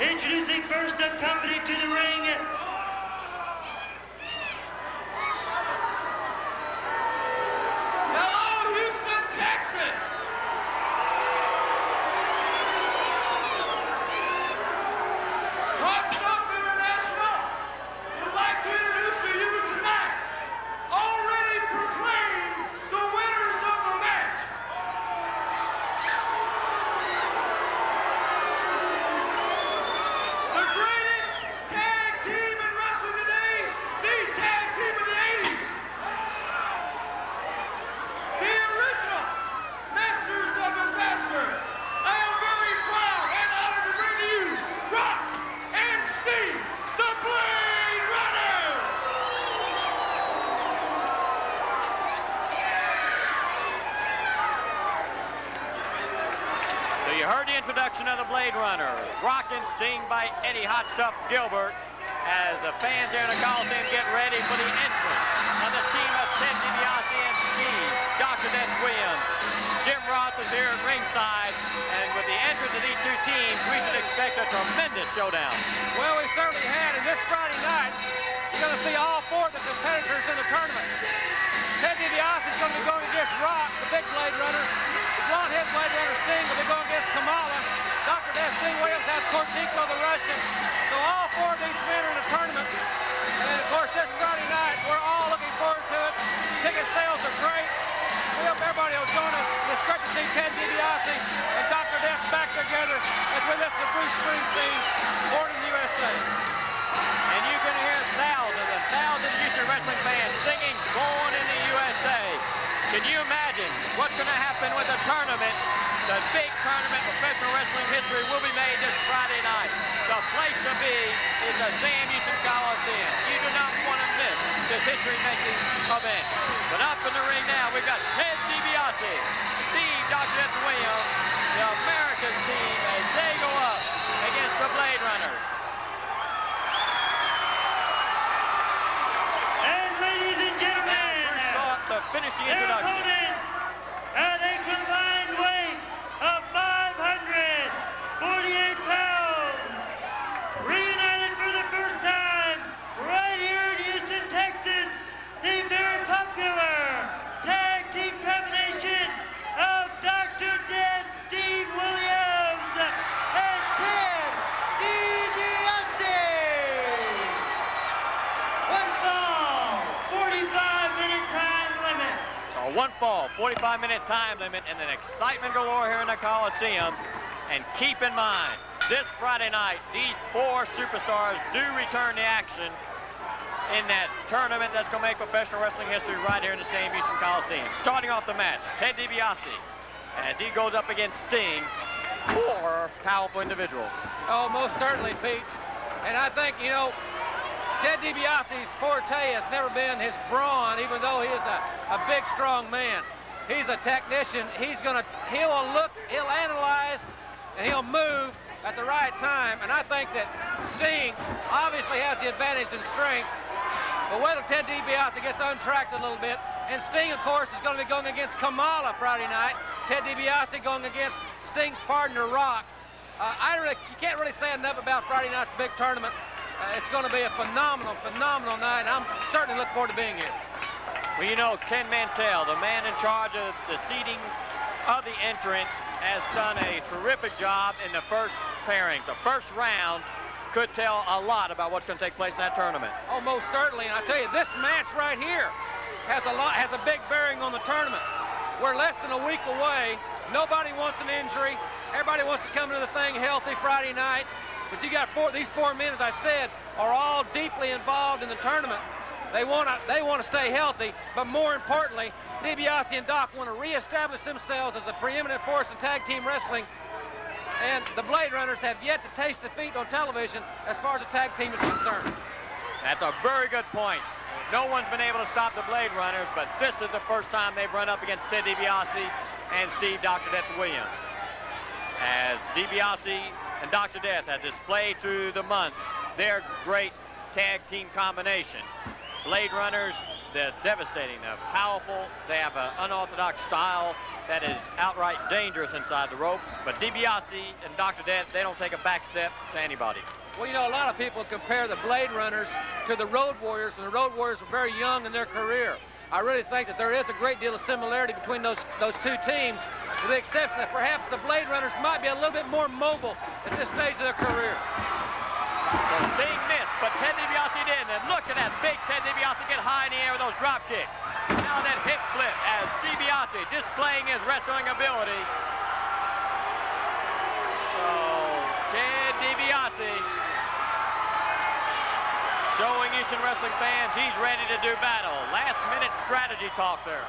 Introducing first a company to the ring. Hello, Houston, Texas. Hot Stuff International would like to introduce to you tonight, already proclaimed the winners of the match. The greatest tag team in wrestling today, the tag team of the 80s. The original Masters of Disaster. I am very proud and honored to bring to you Rock and Steve, the Blade Runners. So you heard the introduction of the Blade Runner, Rock and Sting by Eddie Hot Stuff Gilbert, as the fans here in the Coliseum get ready for the entrance of the team of Ted DiBiase and Steve, Dr. Death Williams. Jim Ross is here at ringside, and with the entrance of these two teams, we should expect a tremendous showdown. Well, we certainly had, and this Friday night, you're going to see all four of the competitors in the tournament. Ted DiBiase is going to be going against Rock, the big Blade Runner. The blonde-head Blade Runner Sting will be going against Kamala. Dr. Death Sting Williams has Korchenko, the Russian. So all four of these men are in the tournament. And of course, this Friday night, we're all looking forward to it. Ticket sales are great. We hope everybody will join us. It's great to see Ted DiBiase and Dr. Death back together as we listen to Bruce Springsteen's Born in the USA. And you can hear thousands and thousands of Houston wrestling fans singing Born in the USA. Can you imagine what's going to happen with the tournament? The big tournament in professional wrestling history will be made this Friday night. The place to be is the Sam Houston Coliseum. You do not want to miss this history-making event. But up in the ring now, we've got Ted DiBiase, Steve Dr. Death Williams, the America's team, as they go up against the Blade Runners. And ladies and gentlemen, Bruce Scott to finish the their introduction. opponents at a combined weight of 548 pounds, reunited for the first time right here in Houston, Texas, the very popular tag team combination of Dr. Death Steve Williams and Ted DiBiase. One fall, 45-minute time limit. So one fall, 45-minute time limit, and an excitement galore here in the Coliseum. And keep in mind, this Friday night, these four superstars do return to action in that tournament that's going to make professional wrestling history right here in the Sam Houston Coliseum. Starting off the match, Ted DiBiase, as he goes up against Sting, four powerful individuals. Oh, most certainly, Pete. And I think, you know, Ted DiBiase's forte has never been his brawn, even though he is a big, strong man. He's a technician. He'll analyze, and he'll move at the right time. And I think that Sting obviously has the advantage in strength. But wait till Ted DiBiase gets untracked a little bit. And Sting, of course, is going to be going against Kamala Friday night. Ted DiBiase going against Sting's partner, Rock. You can't really say enough about Friday night's big tournament. It's going to be a phenomenal, phenomenal night. I'm certainly looking forward to being here. Well, you know, Ken Mantell, the man in charge of the seating of the entrance, has done a terrific job in the first pairings. The first round could tell a lot about what's going to take place in that tournament. Oh, most certainly. And I tell you, this match right here has a big bearing on the tournament. We're less than a week away. Nobody wants an injury. Everybody wants to come into the thing healthy Friday night. But you got these four men, as I said, are all deeply involved in the tournament. They want to stay healthy, but more importantly, DiBiase and Doc want to reestablish themselves as a preeminent force in tag team wrestling. And the Blade Runners have yet to taste defeat on television as far as the tag team is concerned. That's a very good point. No one's been able to stop the Blade Runners, but this is the first time they've run up against Ted DiBiase and Steve Dr. Death Williams. As DiBiase and Dr. Death have displayed through the months their great tag team combination. Blade Runners, they're devastating. They're powerful. They have an unorthodox style that is outright dangerous inside the ropes. But Dibiase and Dr. Death, they don't take a back step to anybody. Well, you know, a lot of people compare the Blade Runners to the Road Warriors, and the Road Warriors were very young in their career. I really think that there is a great deal of similarity between those two teams, with the exception that perhaps the Blade Runners might be a little bit more mobile at this stage of their career. So Sting missed, but Ted DiBiase did. And look at that big Ted DiBiase get high in the air with those drop kicks. Now that hip flip as DiBiase displaying his wrestling ability. So Ted DiBiase showing Houston wrestling fans he's ready to do battle. Last minute strategy talk there.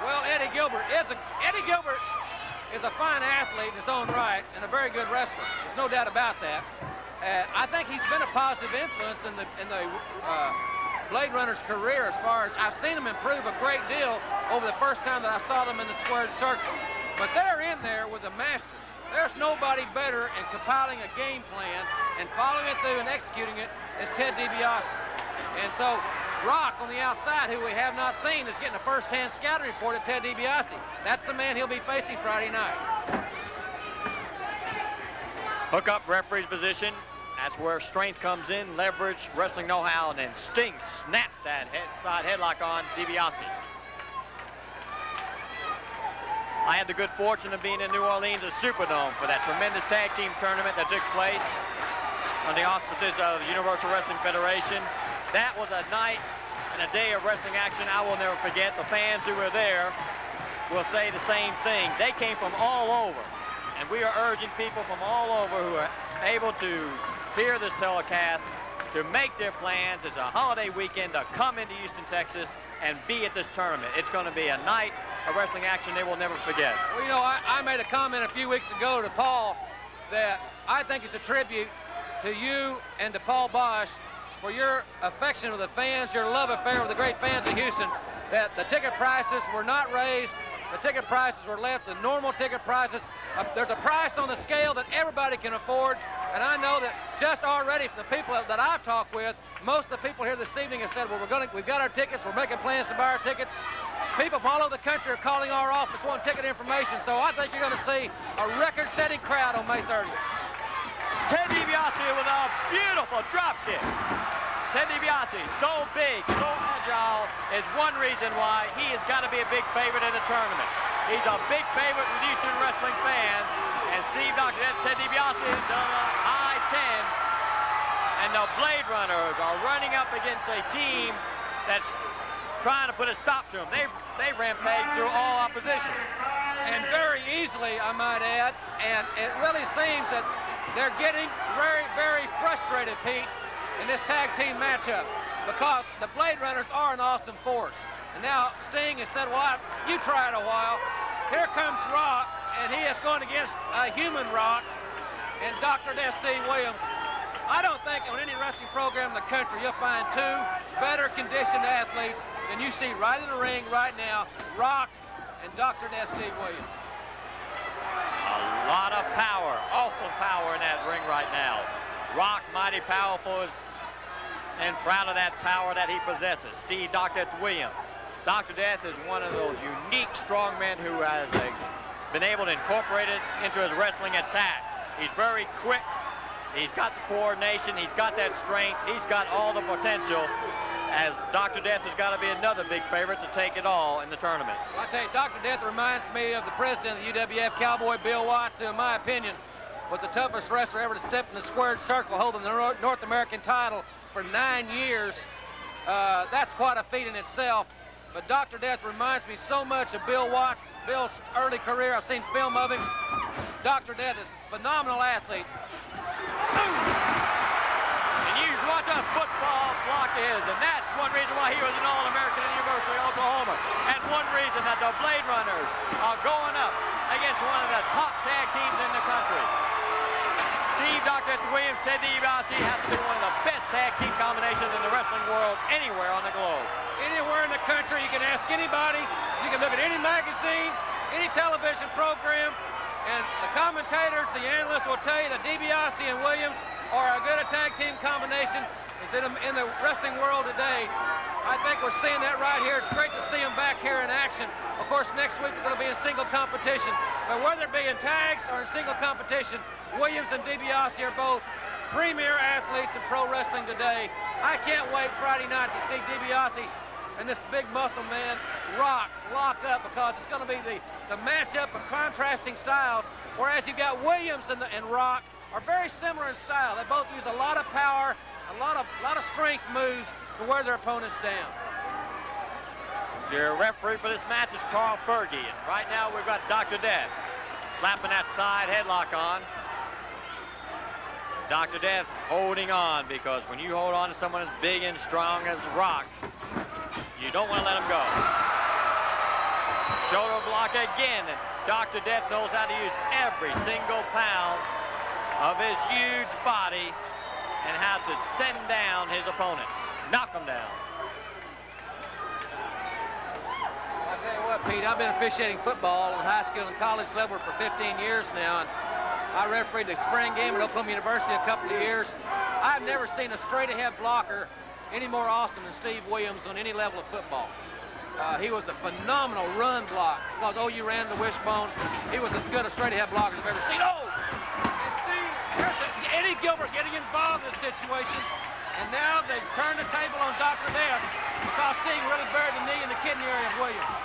Well, Eddie Gilbert is a fine athlete in his own right and a very good wrestler. There's no doubt about that. I think he's been a positive influence in the Blade Runner's career, as far as I've seen him improve a great deal over the first time that I saw them in the squared circle. But they're in there with a master. There's nobody better in compiling a game plan and following it through and executing it as Ted DiBiase. And so Rock on the outside, who we have not seen, is getting a first-hand scouting report of Ted DiBiase. That's the man he'll be facing Friday night. Hook up referee's position. That's where strength comes in, leverage, wrestling know-how, and then Sting snapped that side headlock on DiBiase. I had the good fortune of being in New Orleans at Superdome for that tremendous tag team tournament that took place on the auspices of the Universal Wrestling Federation. That was a night and a day of wrestling action I will never forget. The fans who were there will say the same thing. They came from all over, and we are urging people from all over who are able to hear this telecast to make their plans. It's a holiday weekend to come into Houston, Texas, and be at this tournament. It's going to be a night of wrestling action they will never forget. Well, you know, I made a comment a few weeks ago to Paul that I think it's a tribute to you and to Paul Bosch for your affection of the fans, your love affair with the great fans of Houston, that the ticket prices were not raised. The ticket prices were left the normal ticket prices. There's a price on the scale that everybody can afford, and I know that just already from the people that I've talked with, most of the people here this evening have said, well, we've got our tickets, we're making plans to buy our tickets. People from all over the country are calling our office wanting ticket information, so I think you're going to see a record-setting crowd on May 30th. Ted DiBiase with a beautiful drop kick. Ted DiBiase, so big, so agile, is one reason why he has got to be a big favorite in the tournament. He's a big favorite with Houston wrestling fans, and Ted DiBiase has done a high 10, and the Blade Runners are running up against a team that's trying to put a stop to them. They rampage through all opposition. And very easily, I might add, and it really seems that they're getting very, very frustrated, Pete, in this tag team matchup, because the Blade Runners are an awesome force. And now Sting has said, well, you try it a while. Here comes Rock, and he is going against a human Rock and Dr. Steve Williams. I don't think on any wrestling program in the country you'll find two better conditioned athletes than you see right in the ring right now, Rock and Dr. Steve Williams. A lot of power, awesome power in that ring right now. Rock, mighty powerful, and proud of that power that he possesses. Dr. Williams. Dr. Death is one of those unique strongmen who has been able to incorporate it into his wrestling attack. He's very quick. He's got the coordination. He's got that strength. He's got all the potential. As Dr. Death has got to be another big favorite to take it all in the tournament. Well, I tell you, Dr. Death reminds me of the president of the UWF, Cowboy Bill Watts, who, in my opinion, was the toughest wrestler ever to step in the squared circle, holding the North American title for 9 years. That's quite a feat in itself. But Dr. Death reminds me so much of Bill Watts, Bill's early career. I've seen film of him. Dr. Death is a phenomenal athlete. And you watch a football block is, and that's one reason why he was an All-American at University of Oklahoma. And one reason that the Blade Runners are going up against one of the top tag teams in the country. Dr. Williams, Ted DiBiase have to be one of the best tag team combinations in the wrestling world anywhere on the globe. Anywhere in the country, you can ask anybody, you can look at any magazine, any television program, and the commentators, the analysts will tell you that DiBiase and Williams are as good a tag team combination as in the wrestling world today. I think we're seeing that right here. It's great to see them back here in action. Of course, next week they're going to be in single competition. But whether it be in tags or in single competition, Williams and Dibiase are both premier athletes in pro wrestling today. I can't wait Friday night to see Dibiase and this big muscle man lock up, because it's going to be the matchup of contrasting styles, whereas you've got Williams and Rock are very similar in style. They both use a lot of power, a lot of strength moves to wear their opponents down. Your referee for this match is Carl Fergie, and right now we've got Dr. Death slapping that side headlock on. Dr. Death holding on, because when you hold on to someone as big and strong as Rock, you don't want to let him go. Shoulder block again, and Dr. Death knows how to use every single pound of his huge body and how to send down his opponents, knock them down. I'll tell you what, Pete, I've been officiating football on high school and college level for 15 years now, and I refereed the spring game at Oklahoma University a couple of years. I've never seen a straight-ahead blocker any more awesome than Steve Williams on any level of football. He was a phenomenal run block, because OU ran the wishbone. He was as good a straight-ahead blocker as I've ever seen. Oh! And Steve, here's Eddie Gilbert getting involved in this situation, and now they've turned the table on Dr. Death, because Steve really buried the knee in the kidney area of Williams.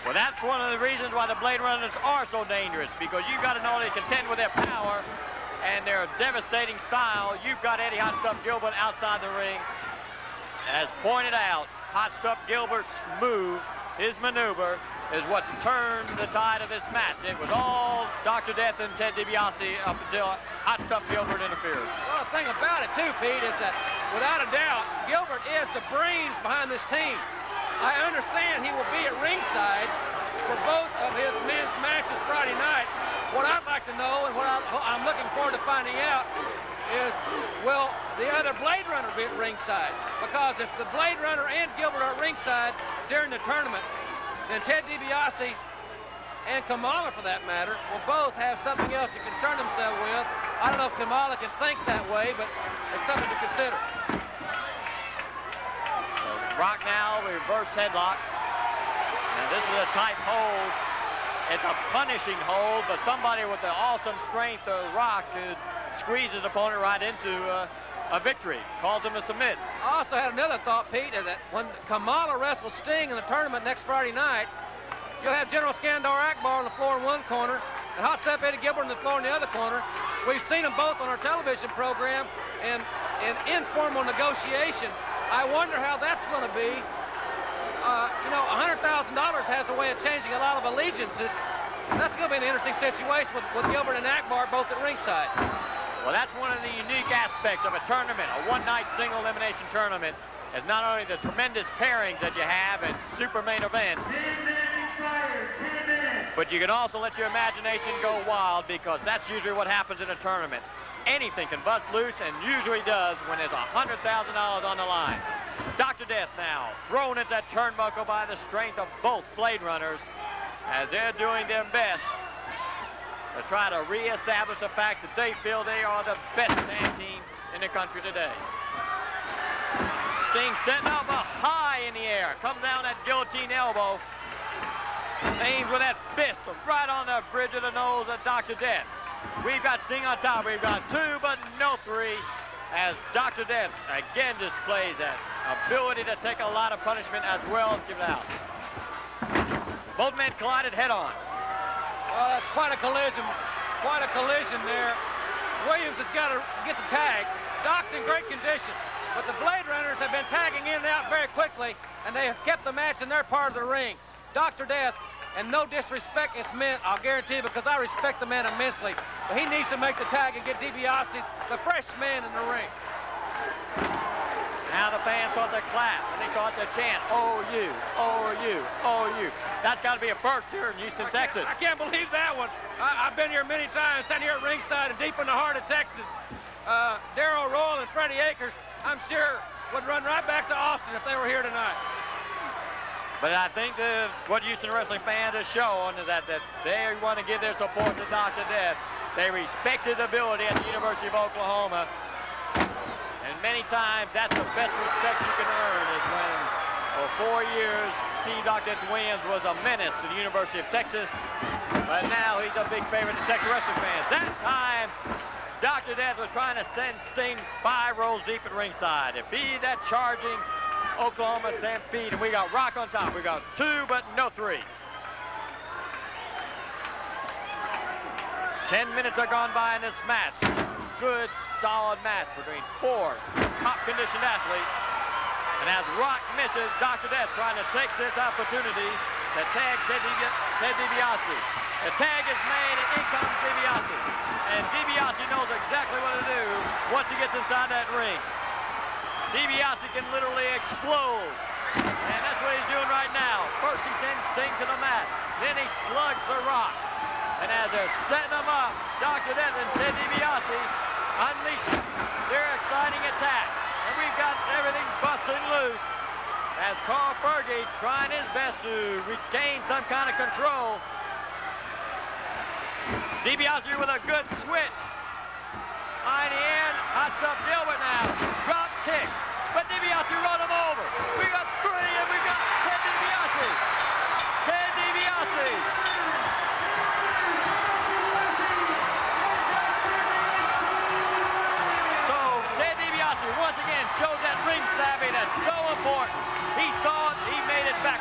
Well, that's one of the reasons why the Blade Runners are so dangerous, because you've got to know they contend with their power and their devastating style. You've got Eddie Hot Stuff Gilbert outside the ring. As pointed out, Hot Stuff Gilbert's move, his maneuver, is what's turned the tide of this match. It was all Dr. Death and Ted DiBiase up until Hot Stuff Gilbert interfered. Well, the thing about it, too, Pete, is that without a doubt, Gilbert is the brains behind this team. I understand he will be at ringside for both of his men's matches Friday night. What I'd like to know, and what I'm looking forward to finding out, is will the other Blade Runner be at ringside? Because if the Blade Runner and Gilbert are at ringside during the tournament, then Ted DiBiase and Kamala, for that matter, will both have something else to concern themselves with. I don't know if Kamala can think that way, but it's something to consider. Rock now, reverse headlock. Now this is a tight hold. It's a punishing hold, but somebody with the awesome strength of Rock could squeeze his opponent right into a victory. Calls him to submit. I also had another thought, Pete, that when Kamala wrestles Sting in the tournament next Friday night, you'll have General Skandar Akbar on the floor in one corner and Hot Stuff Eddie Gilbert on the floor in the other corner. We've seen them both on our television program, and in informal negotiation, I wonder how that's going to be. You know, $100,000 has a way of changing a lot of allegiances. That's going to be an interesting situation with Gilbert and Akbar both at ringside. Well, that's one of the unique aspects of a tournament, a one-night single elimination tournament, is not only the tremendous pairings that you have and super main events, 10 minutes expired, 10 minutes. but you can also let your imagination go wild, because that's usually what happens in a tournament. Anything can bust loose, and usually does when there's $100,000 on the line. Dr. Death now thrown into that turnbuckle by the strength of both Blade Runners, as they're doing their best to try to reestablish the fact that they feel they are the best tag team in the country today. Sting setting up a high in the air, comes down that guillotine elbow, aims with that fist right on the bridge of the nose of Dr. Death. We've got Sting on top. We've got 2, but no 3, as Dr. Death again displays that ability to take a lot of punishment as well as give it out. Both men collided head-on. Quite a collision there. Williams has got to get the tag. Doc's in great condition, but the Blade Runners have been tagging in and out very quickly, and they have kept the match in their part of the ring. Dr. Death, and no disrespect is meant, I'll guarantee you, because I respect the man immensely, but he needs to make the tag and get DiBiase, the fresh man, in the ring. Now the fans start to clap, and they start to chant, OU, OU, OU. That's got to be a first here in Houston, Texas. I can't believe that one. I've been here many times, sitting here at ringside and deep in the heart of Texas. Darryl Royal and Freddie Akers, I'm sure, would run right back to Austin if they were here tonight. But I think what Houston wrestling fans are showing is that they want to give their support to Dr. Death. They respect his ability at the University of Oklahoma. And many times, that's the best respect you can earn, is when For 4 years, Steve Dr. Williams was a menace to the University of Texas, but now he's a big favorite to Texas wrestling fans. That time, Dr. Death was trying to send Sting 5 rows deep at ringside. Defeat that charging Oklahoma Stampede, and we got Rock on top. We got 2, but no 3. 10 minutes are gone by in this match. Good, solid match between 4 top-conditioned athletes. And as Rock misses, Dr. Death trying to take this opportunity to tag Ted Dibiase. The tag is made, and in comes Dibiase. And Dibiase knows exactly what to do once he gets inside that ring. Dibiase can literally explode. And that's what he's doing right now. First he sends Sting to the mat. Then he slugs the Rock. And as they're setting them up, Dr. Death and Ted Dibiase unleashing their exciting attack. And we've got everything busting loose as Carl Fergie trying his best to regain some kind of control. Dibiase with a good switch. On the end, hot stuff Gilbert now. Drop kicks, but Dibiase run him over. We got 3, and we got Ted Dibiase. Ted Dibiase. Once again shows that ring savvy that's so important. He saw it, he made it backfire.